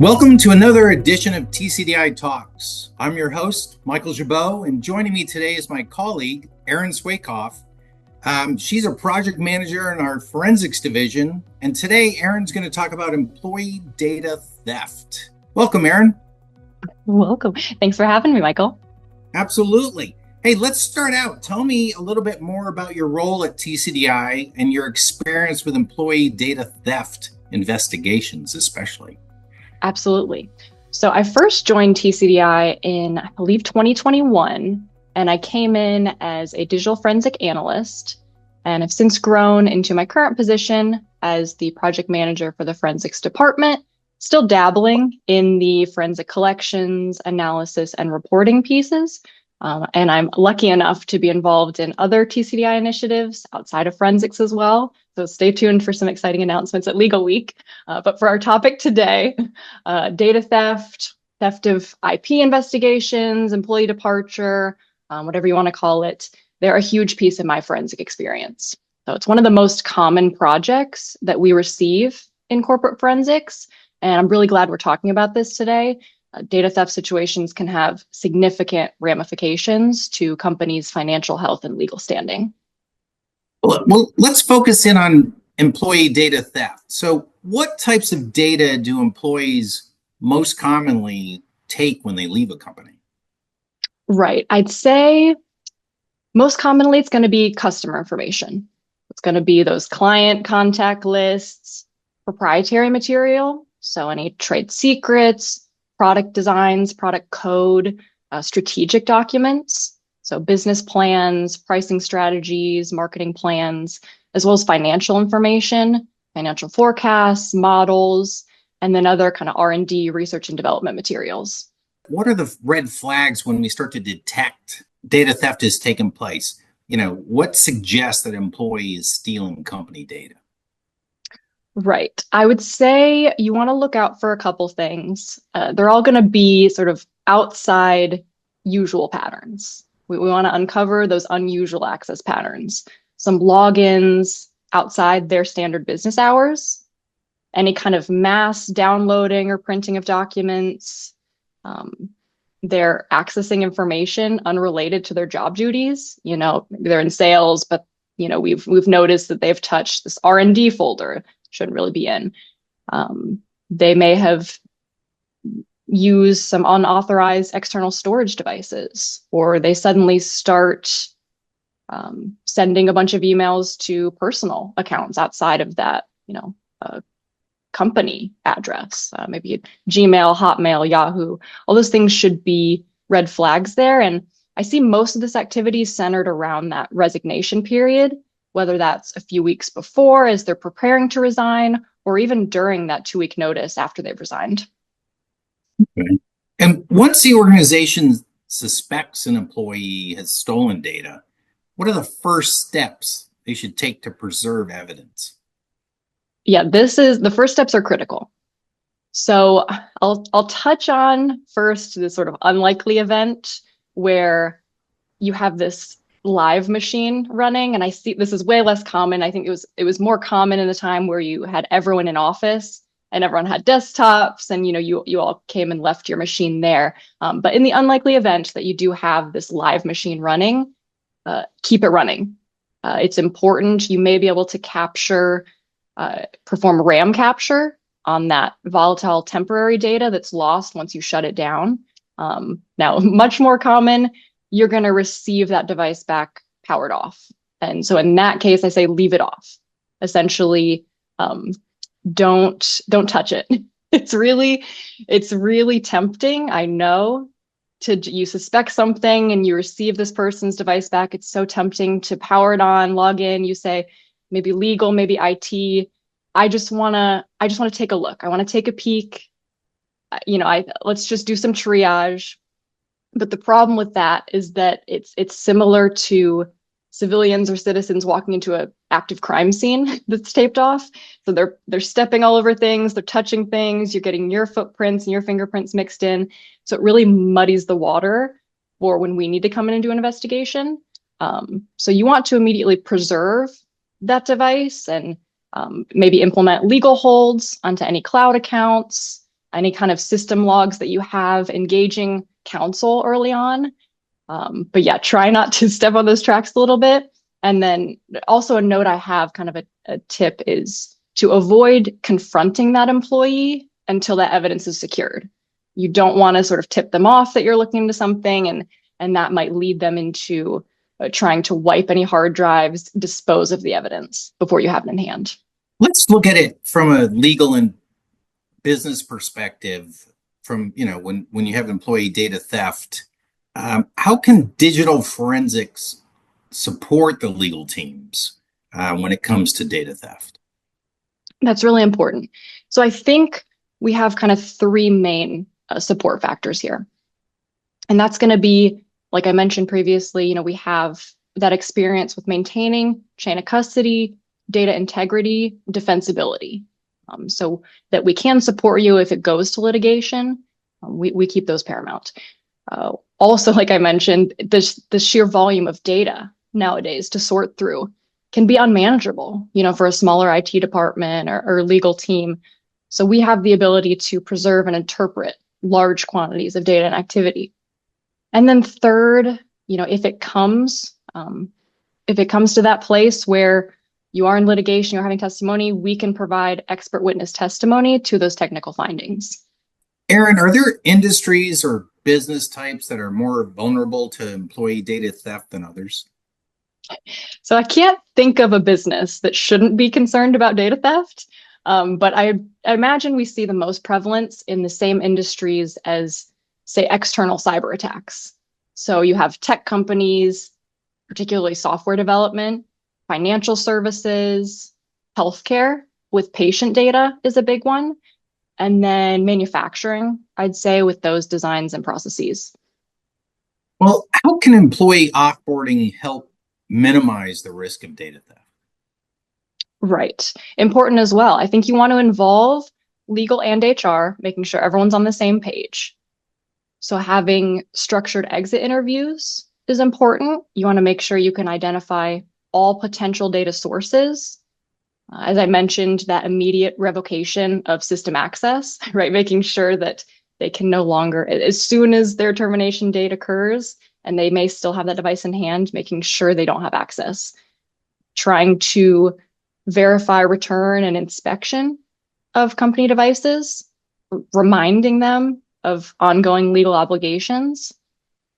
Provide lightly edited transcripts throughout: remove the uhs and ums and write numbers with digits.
Welcome to another edition of TCDI Talks. I'm your host, Michael Jabot, and joining me today is my colleague, Erin Swakopf. She's a project manager in our forensics division, and today Erin's going to talk about employee data theft. Welcome, Erin. Welcome. Thanks for having me, Michael. Absolutely. Hey, let's start out. Tell me a little bit more about your role at TCDI and your experience with employee data theft investigations, especially. Absolutely. So I first joined TCDI in, I believe, 2021, and I came in as a digital forensic analyst, and I've since grown into my current position as the project manager for the forensics department, still dabbling in the forensic collections, analysis, and reporting pieces. And I'm lucky enough to be involved in other TCDI initiatives outside of forensics as well. So stay tuned for some exciting announcements at Legal Week. But for our topic today, data theft, theft of IP investigations, employee departure, whatever you want to call it, they're a huge piece of my forensic experience. So it's one of the most common projects that we receive in corporate forensics. And I'm really glad we're talking about this today. Data theft situations can have significant ramifications to companies' financial health and legal standing. Well, let's focus in on employee data theft. So what types of data do employees most commonly take when they leave a company? Right. I'd say most commonly it's going to be customer information. It's going to be those client contact lists, proprietary material, so any trade secrets, product designs, product code, strategic documents, so business plans, pricing strategies, marketing plans, as well as financial information, financial forecasts, models, and then other kind of R&D, research and development materials. What are the red flags when we start to detect data theft has taken place? What suggests that employee is stealing company data? Right. I would say you want to look out for a couple things. They're all going to be sort of outside usual patterns. We want to uncover those unusual access patterns. Some logins outside their standard business hours, any kind of mass downloading or printing of documents. They're accessing information unrelated to their job duties. Maybe they're in sales, but we've noticed that they've touched this R&D folder. Shouldn't really be in. They may have used some unauthorized external storage devices, or they suddenly start sending a bunch of emails to personal accounts outside of that, company address, maybe Gmail, Hotmail, Yahoo. All those things should be red flags there. And I see most of this activity centered around that resignation period, whether that's a few weeks before as they're preparing to resign, or even during that 2-week notice after they've resigned. Okay. And once the organization suspects an employee has stolen data, what are the first steps they should take to preserve evidence? Yeah, the first steps are critical. So I'll touch on first this sort of unlikely event where you have this live machine running, and I see this is way less common. I think it was more common in the time where you had everyone in office and everyone had desktops, and you all came and left your machine there. But in the unlikely event that you do have this live machine running, keep it running. It's important. You may be able to perform RAM capture on that volatile temporary data that's lost once you shut it down. Now, much more common, you're going to receive that device back powered off. And so in that case, I say leave it off. Essentially, don't touch it. It's really tempting, I know, you suspect something and you receive this person's device back. It's so tempting to power it on, log in. You say maybe legal, maybe IT. I just want to take a look. I want to take a peek. Let's just do some triage. But the problem with that is that it's similar to civilians or citizens walking into an active crime scene that's taped off. So they're stepping all over things, they're touching things, you're getting your footprints and your fingerprints mixed in. So it really muddies the water for when we need to come in and do an investigation. So you want to immediately preserve that device and maybe implement legal holds onto any cloud accounts. any kind of system logs that you have, engaging counsel early on. But yeah, try not to step on those tracks a little bit. And then also a note I have, kind of a tip, is to avoid confronting that employee until that evidence is secured. You don't want to sort of tip them off that you're looking into something, and that might lead them into trying to wipe any hard drives, dispose of the evidence before you have it in hand. Let's look at it from a legal and business perspective. From, when you have employee data theft, how can digital forensics support the legal teams when it comes to data theft? That's really important. So I think we have kind of three main support factors here. And that's going to be, like I mentioned previously, we have that experience with maintaining chain of custody, data integrity, defensibility, so that we can support you if it goes to litigation. We keep those paramount. Also, like I mentioned, the sheer volume of data nowadays to sort through can be unmanageable, for a smaller IT department or legal team. So we have the ability to preserve and interpret large quantities of data and activity. And then third, if it comes to that place where you are in litigation, you're having testimony, we can provide expert witness testimony to those technical findings. Erin, are there industries or business types that are more vulnerable to employee data theft than others? So I can't think of a business that shouldn't be concerned about data theft, but I imagine we see the most prevalence in the same industries as, say, external cyber attacks. So you have tech companies, particularly software development, financial services, healthcare with patient data is a big one. And then manufacturing, I'd say, with those designs and processes. Well, how can employee offboarding help minimize the risk of data theft? Right. Important as well. I think you want to involve legal and HR, making sure everyone's on the same page. So having structured exit interviews is important. You want to make sure you can identify all potential data sources. As I mentioned, that immediate revocation of system access, right? Making sure that they can no longer, as soon as their termination date occurs, and they may still have that device in hand, making sure they don't have access. Trying to verify return and inspection of company devices, reminding them of ongoing legal obligations.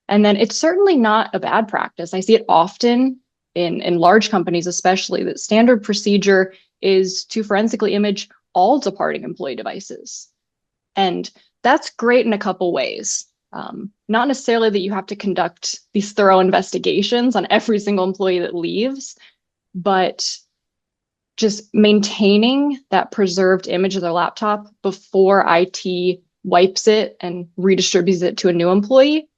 And then it's certainly not a bad practice. I see it often in large companies, especially, that standard procedure is to forensically image all departing employee devices. And that's great in a couple ways. Not necessarily that you have to conduct these thorough investigations on every single employee that leaves, but just maintaining that preserved image of their laptop before IT wipes it and redistributes it to a new employee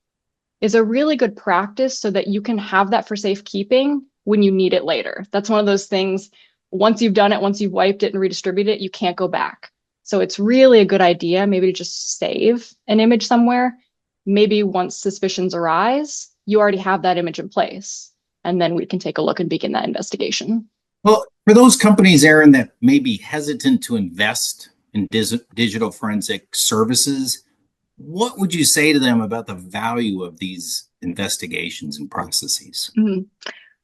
is a really good practice, so that you can have that for safekeeping when you need it later. That's one of those things, once you've done it, once you've wiped it and redistributed it, you can't go back. So it's really a good idea maybe to just save an image somewhere. Maybe once suspicions arise, you already have that image in place, and then we can take a look and begin that investigation. Well, for those companies, Erin, that may be hesitant to invest in digital forensic services, what would you say to them about the value of these investigations and processes? Mm-hmm.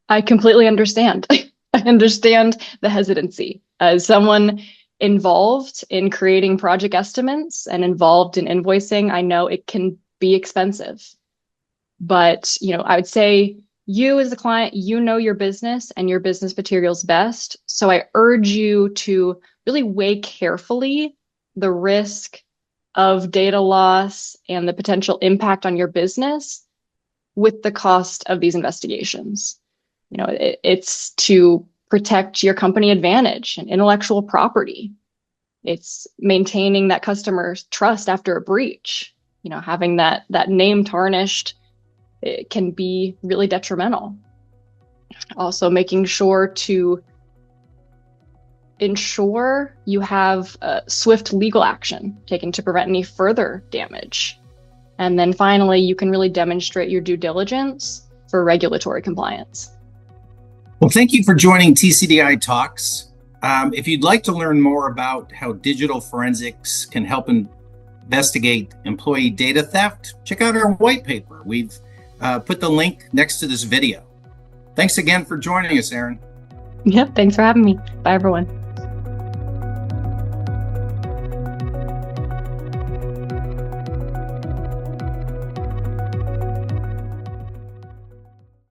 I completely understand. I understand the hesitancy. As someone involved in creating project estimates and involved in invoicing, I know it can be expensive. But, I would say you as a client, your business and your business materials best. So I urge you to really weigh carefully the risk of data loss and the potential impact on your business with the cost of these investigations. It's to protect your company advantage and intellectual property. It's maintaining that customer's trust after a breach. Having that name tarnished, it can be really detrimental. Also, making sure to ensure you have swift legal action taken to prevent any further damage. And then finally, you can really demonstrate your due diligence for regulatory compliance. Well, thank you for joining TCDI Talks. If you'd like to learn more about how digital forensics can help investigate employee data theft, check out our white paper. We've put the link next to this video. Thanks again for joining us, Erin. Yep, thanks for having me. Bye, everyone.